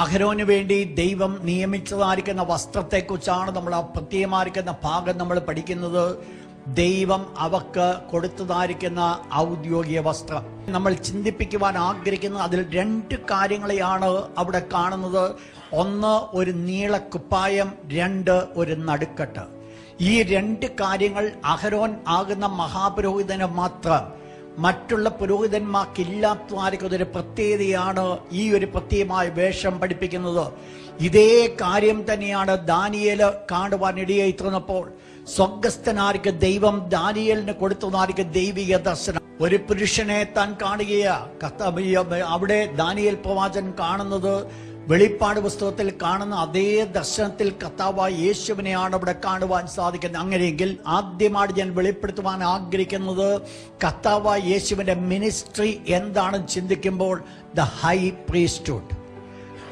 അഹരോന് വേണ്ടി ദൈവം നിയമിച്ചതായിരിക്കുന്ന വസ്ത്രത്തെക്കുറിച്ചാണ് നമ്മൾ ആ പ്രത്യേകമായിരിക്കുന്ന ഭാഗം നമ്മൾ പഠിക്കുന്നത്. ദൈവം അവക്ക് കൊടുത്തതായിരിക്കുന്ന ഔദ്യോഗിക വസ്ത്രം നമ്മൾ ചിന്തിപ്പിക്കുവാൻ ആഗ്രഹിക്കുന്നത് അതിൽ രണ്ട് കാര്യങ്ങളെയാണ് അവിടെ കാണുന്നത്. ഒന്ന്, ഒരു നീളക്കുപ്പായം, രണ്ട്, ഒരു നടുക്കെട്ട്. ഈ രണ്ട് കാര്യങ്ങൾ അഹരോൻ ആകുന്ന മഹാപുരോഹിതന് മാത്രം, മറ്റുള്ള പുരോഹിതന്മാർക്കില്ലാത്തതായിരിക്കുന്ന ഒരു പ്രത്യേകതയാണ് ഈ ഒരു പ്രത്യേകമായ വേഷം പഠിപ്പിക്കുന്നത്. ഇതേ കാര്യം തന്നെയാണ് ദാനിയേല് കാണുവാൻ ഇടയായി തീർന്നപ്പോൾ സ്വർഗസ്ഥനായിരിക്കും ദൈവം ദാനിയേലിന് കൊടുത്തതായിരിക്കും ദൈവിക ദർശനം. ഒരു പുരുഷനെ താൻ കാണുകയാ. അവിടെ ദാനിയേൽ പ്രവാചകൻ കാണുന്നത് വെളിപ്പാട് പുസ്തകത്തിൽ കാണുന്ന അതേ ദർശനത്തിൽ കർത്താവായ യേശുവിനെയാണ് അവിടെ കാണുവാൻ സാധിക്കുന്നത്. അങ്ങനെയെങ്കിൽ ആദ്യമായിട്ട് ഞാൻ വെളിപ്പെടുത്തുവാൻ ആഗ്രഹിക്കുന്നത് കർത്താവായ യേശുവിന്റെ മിനിസ്ട്രി എന്താണെന്ന് ചിന്തിക്കുമ്പോൾ ദ ഹൈ പ്രീസ്റ്റ്ഹുഡ്,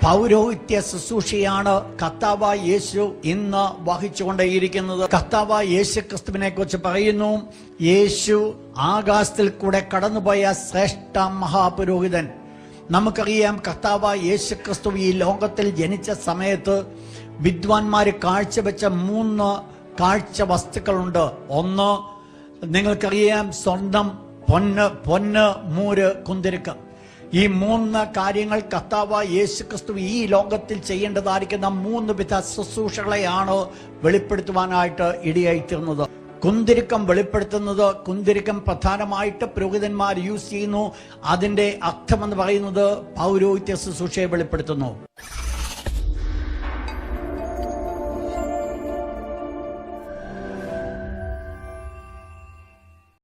പൗരോഹിത്യ ശുശ്രൂഷയാണ് കർത്താവായ യേശു ഇന്ന് വഹിച്ചുകൊണ്ടേയിരിക്കുന്നത്. കർത്താവായ യേശു ക്രിസ്തുവിനെ കുറിച്ച് പറയുന്നു, യേശു ആകാശത്തിൽ കൂടെ കടന്നുപോയ ശ്രേഷ്ഠ മഹാപുരോഹിതൻ. നമുക്കറിയാം കർത്താവായ യേശു ക്രിസ്തു ഈ ലോകത്തിൽ ജനിച്ച സമയത്ത് വിദ്വാൻമാര് കാഴ്ചവെച്ച 3 കാഴ്ച വസ്തുക്കളുണ്ട്. ഒന്ന്, നിങ്ങൾക്കറിയാം, സ്വർണം, പൊന്ന്, മൂര്, കുന്തിരുക്കം. ഈ 3 കാര്യങ്ങൾ കർത്താവായ യേശു ക്രിസ്തു ഈ ലോകത്തിൽ ചെയ്യേണ്ടതായിരിക്കുന്ന 3 വിധ ശുശ്രൂഷകളെയാണ് വെളിപ്പെടുത്തുവാനായിട്ട് ഇടയായിത്തീർന്നത്. കുന്തിരുക്കം വെളിപ്പെടുത്തുന്നത്, കുന്തിരുക്കം പ്രധാനമായിട്ട് പുരോഹിതന്മാർ യൂസ് ചെയ്യുന്നു. അതിന്റെ അർത്ഥമെന്ന് പറയുന്നത് പൗരോഹിത്യ ശുശ്രൂഷയെ വെളിപ്പെടുത്തുന്നു.